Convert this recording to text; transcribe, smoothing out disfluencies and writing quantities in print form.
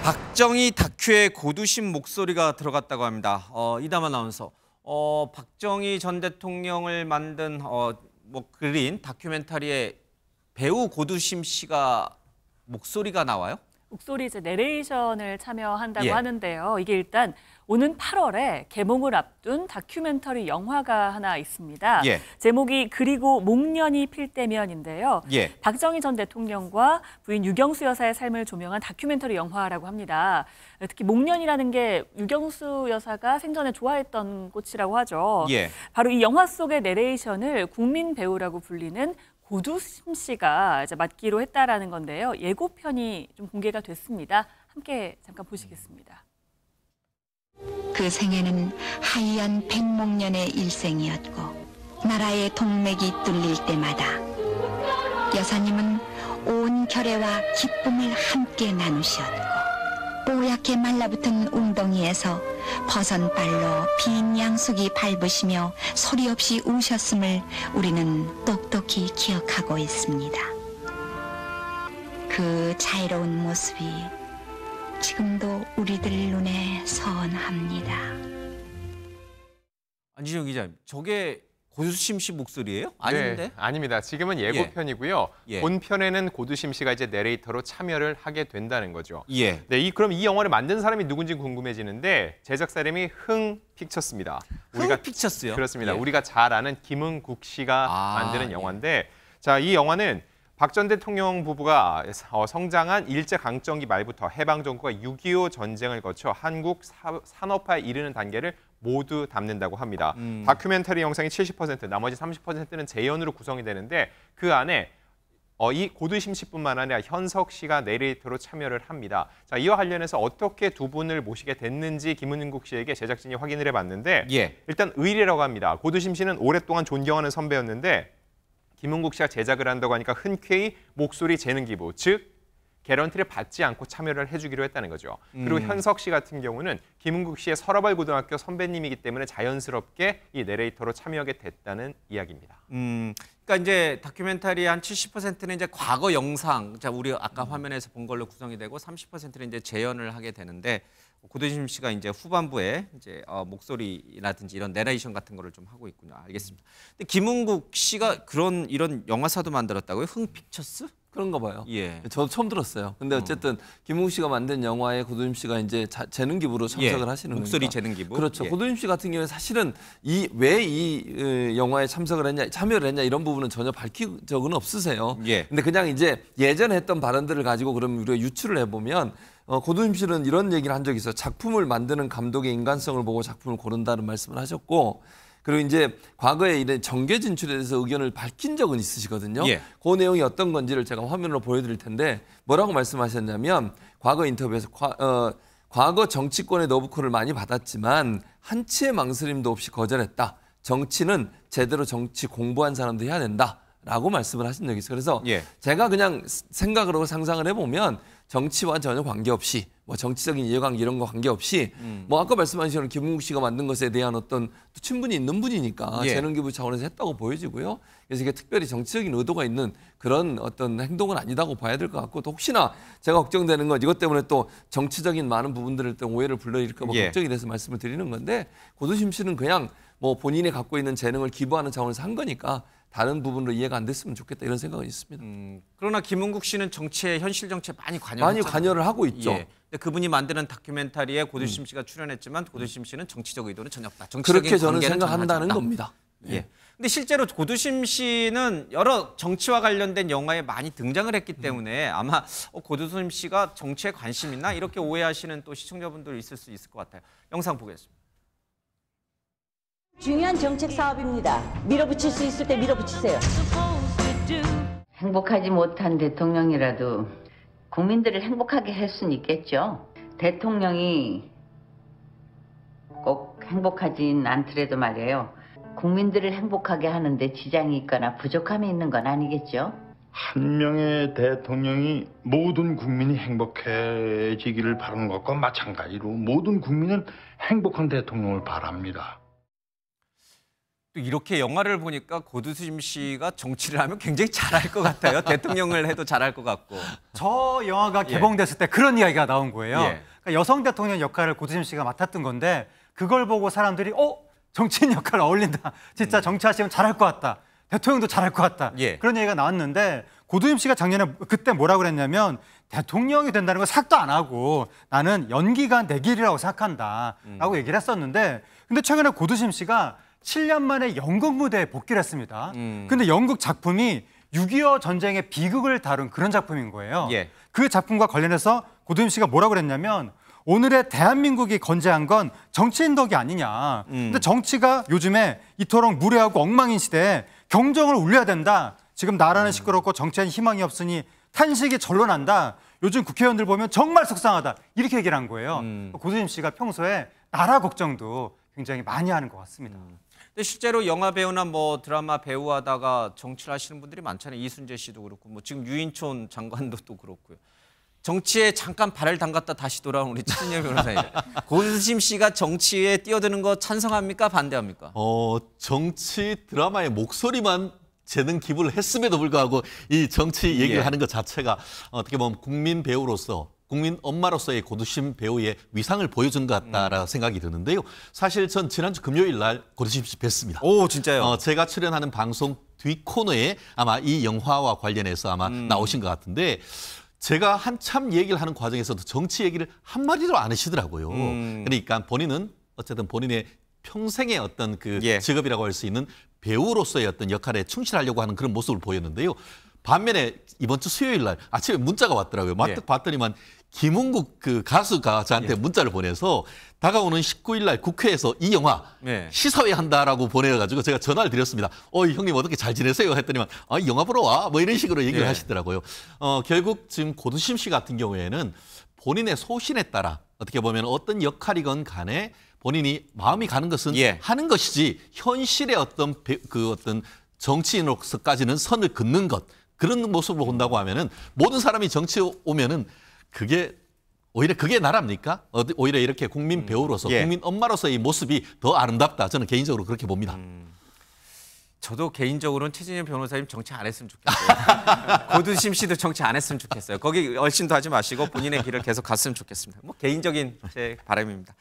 박정희 다큐에 고두심 목소리가 들어갔다고 합니다. 이담 아나운서, 박정희 전 대통령을 만든 그린 다큐멘터리에 배우 고두심 씨가 목소리가 나와요? 목소리 이제 내레이션을 참여한다고 예. 하는데요. 이게 일단 오는 8월에 개봉을 앞둔 다큐멘터리 영화가 하나 있습니다. 예. 제목이 그리고 목련이 필 때면인데요. 예. 박정희 전 대통령과 부인 유경수 여사의 삶을 조명한 다큐멘터리 영화라고 합니다. 특히 목련이라는 게 유경수 여사가 생전에 좋아했던 꽃이라고 하죠. 예. 바로 이 영화 속의 내레이션을 국민 배우라고 불리는 고두심 씨가 이제 맡기로 했다라는 건데요. 예고편이 좀 공개가 됐습니다. 함께 잠깐 보시겠습니다. 그 생애는 하얀 백목년의 일생이었고 나라의 동맥이 뚫릴 때마다 여사님은 온 결애와 기쁨을 함께 나누셨고 뽀얗게 말라붙은 웅덩이에서 버선 발로 빈 양숙이 밟으시며 소리 없이 우셨음을 우리는 똑똑히 기억하고 있습니다. 그 자유로운 모습이 지금도 우리들 눈에 선합니다. 안지정 기자님, 저게 고두심 씨 목소리예요? 아닌데? 네, 아닙니다. 지금은 예고편이고요. 예. 본편에는 고두심 씨가 이제 내레이터로 참여를 하게 된다는 거죠. 예. 네, 그럼 이 영화를 만든 사람이 누군지 궁금해지는데 제작사 이름이 흥픽처스입니다. 흥픽처스요? 그렇습니다. 예. 우리가 잘 아는 김흥국 씨가 만드는 영화인데, 자, 이 영화는 박 전 대통령 부부가 성장한 일제강점기 말부터 해방정부가 6.25 전쟁을 거쳐 한국 산업화에 이르는 단계를 모두 담는다고 합니다. 다큐멘터리 영상이 70%, 나머지 30%는 재연으로 구성이 되는데 그 안에 이 고두심 씨뿐만 아니라 현석 씨가 내레이터로 참여를 합니다. 자, 이와 관련해서 어떻게 두 분을 모시게 됐는지 김은국 씨에게 제작진이 확인을 해봤는데 일단 의리라고 합니다. 고두심 씨는 오랫동안 존경하는 선배였는데 김은국 씨가 제작을 한다고 하니까 흔쾌히 목소리 재능 기부, 즉 개런티를 받지 않고 참여를 해주기로 했다는 거죠. 그리고 현석 씨 같은 경우는 김은국 씨의 서라벌 고등학교 선배님이기 때문에 자연스럽게 이 내레이터로 참여하게 됐다는 이야기입니다. 그러니까 이제 다큐멘터리 한 70%는 이제 과거 영상, 자 우리 아까 화면에서 본 걸로 구성이 되고 30%는 이제 재연을 하게 되는데 고두심 씨가 이제 후반부에 이제 목소리라든지 이런 내레이션 같은 거를 좀 하고 있군요. 알겠습니다. 근데 김은국 씨가 이런 영화사도 만들었다고요? 흥픽처스? 그런가 봐요. 예. 저도 처음 들었어요. 근데 어쨌든 김웅 씨가 만든 영화에 고두심 씨가 이제 재능 기부로 참석을 하시는 거니까. 목소리 재능 기부. 그렇죠. 고두심 씨 같은 경우는 사실은 왜 이 영화에 참여를 했냐 이런 부분은 전혀 밝힌 적은 없으세요. 근데 그냥 이제 예전에 했던 발언들을 가지고 그럼 우리가 유추를 해보면 고두심 씨는 이런 얘기를 한 적이 있어요. 작품을 만드는 감독의 인간성을 보고 작품을 고른다는 말씀을 하셨고, 그리고 이제 과거에 이런 정계 진출에 대해서 의견을 밝힌 적은 있으시거든요. 그 내용이 어떤 건지를 제가 화면으로 보여드릴 텐데 뭐라고 말씀하셨냐면 과거 인터뷰에서 과거 정치권의 너브콜을 많이 받았지만 한치의 망설임도 없이 거절했다. 정치는 제대로 정치 공부한 사람도 해야 된다. 라고 말씀을 하신 적이 있어요. 그래서 제가 그냥 생각을 하고 상상을 해보면 정치와 전혀 관계없이 뭐 정치적인 이해관계 이런 거 관계없이 뭐 아까 말씀하신 김은국 씨가 만든 것에 대한 어떤 친분이 있는 분이니까 재능 기부 차원에서 했다고 보여지고요. 그래서 이게 특별히 정치적인 의도가 있는 그런 어떤 행동은 아니다고 봐야 될 것 같고, 또 혹시나 제가 걱정되는 건 이것 때문에 또 정치적인 많은 부분들을 또 오해를 불러일으켜 걱정이 돼서 말씀을 드리는 건데, 고두심 씨는 그냥 뭐 본인이 갖고 있는 재능을 기부하는 차원에서 한 거니까 다른 부분으로 이해가 안 됐으면 좋겠다 이런 생각은 있습니다. 그러나 김은국 씨는 정치에 현실 정치에 많이 관여를 하고 있죠. 근데 그분이 만드는 다큐멘터리에 고두심 씨가 출연했지만 고두심 씨는 정치적 의도는 전혀 없다. 그렇게 저는 생각한다는 겁니다. 근데 실제로 고두심 씨는 여러 정치와 관련된 영화에 많이 등장을 했기 때문에 아마 고두심 씨가 정치에 관심 있나 이렇게 오해하시는 또 시청자분들 있을 수 있을 것 같아요. 영상 보겠습니다. 중요한 정책 사업입니다. 밀어붙일 수 있을 때 밀어붙이세요. 행복하지 못한 대통령이라도 국민들을 행복하게 할 수는 있겠죠. 대통령이 꼭 행복하진 않더라도 말이에요. 국민들을 행복하게 하는데 지장이 있거나 부족함이 있는 건 아니겠죠. 한 명의 대통령이 모든 국민이 행복해지기를 바라는 것과 마찬가지로 모든 국민은 행복한 대통령을 바랍니다. 또 이렇게 영화를 보니까 고두심 씨가 정치를 하면 굉장히 잘할 것 같아요. 대통령을 해도 잘할 것 같고. 저 영화가 개봉됐을 때 그런 이야기가 나온 거예요. 예. 그러니까 여성 대통령 역할을 고두심 씨가 맡았던 건데 그걸 보고 사람들이 정치인 역할 어울린다. 진짜 정치하시면 잘할 것 같다. 대통령도 잘할 것 같다. 예. 그런 얘기가 나왔는데 고두심 씨가 작년에 그때 뭐라고 그랬냐면 대통령이 된다는 걸 생각도 안 하고 나는 연기가 내 길이라고 생각한다라고 얘기를 했었는데 근데 최근에 고두심 씨가 7년 만에 연극 무대에 복귀를 했습니다. 근데 연극 작품이 6.25 전쟁의 비극을 다룬 그런 작품인 거예요. 예. 그 작품과 관련해서 고두심 씨가 뭐라고 그랬냐면 오늘의 대한민국이 건재한 건 정치인 덕이 아니냐. 근데 정치가 요즘에 이토록 무례하고 엉망인 시대에 경정을 울려야 된다. 지금 나라는 시끄럽고 정치엔 희망이 없으니 탄식이 절로 난다. 요즘 국회의원들 보면 정말 속상하다. 이렇게 얘기를 한 거예요. 고두심 씨가 평소에 나라 걱정도 굉장히 많이 하는 것 같습니다. 근데 실제로 영화 배우나 뭐 드라마 배우 하다가 정치를 하시는 분들이 많잖아요. 이순재 씨도 그렇고 뭐 지금 유인촌 장관도 또 그렇고요. 정치에 잠깐 발을 담갔다 다시 돌아온 우리 최진영 변호사님. 고두심 씨가 정치에 뛰어드는 거 찬성합니까? 반대합니까? 정치 드라마의 목소리만 재능 기부를 했음에도 불구하고 이 정치 얘기를 하는 것 자체가 어떻게 보면 국민 배우로서 국민 엄마로서의 고두심 배우의 위상을 보여준 것 같다라는 생각이 드는데요. 사실 전 지난주 금요일 날 고두심 씨 뵀습니다. 오, 진짜요? 제가 출연하는 방송 뒤 코너에 아마 이 영화와 관련해서 아마 나오신 것 같은데 제가 한참 얘기를 하는 과정에서도 정치 얘기를 한마디도 안 하시더라고요. 그러니까 본인은 어쨌든 본인의 평생의 어떤 그 직업이라고 할 수 있는 배우로서의 어떤 역할에 충실하려고 하는 그런 모습을 보였는데요. 반면에 이번 주 수요일 날 아침에 문자가 왔더라고요. 마뜩 봤더니만 김은국 그 가수가 저한테 문자를 보내서 다가오는 19일 날 국회에서 이 영화 시사회 한다라고 보내가지고 제가 전화를 드렸습니다. 형님 어떻게 잘 지내세요? 했더니만 이 영화 보러 와. 뭐 이런 식으로 얘기를 하시더라고요. 결국 지금 고두심 씨 같은 경우에는 본인의 소신에 따라 어떻게 보면 어떤 역할이건 간에 본인이 마음이 가는 것은 하는 것이지 현실의 어떤 어떤 정치인으로서까지는 선을 긋는 것 그런 모습을 본다고 하면은 모든 사람이 정치에 오면은 오히려 그게 나랍니까? 오히려 이렇게 국민 배우로서 국민 엄마로서의 모습이 더 아름답다. 저는 개인적으로 그렇게 봅니다. 저도 개인적으로는 최진영 변호사님 정치 안 했으면 좋겠어요. 고두심 씨도 정치 안 했으면 좋겠어요. 거기 얼씬도 하지 마시고 본인의 길을 계속 갔으면 좋겠습니다. 뭐 개인적인 제 바람입니다.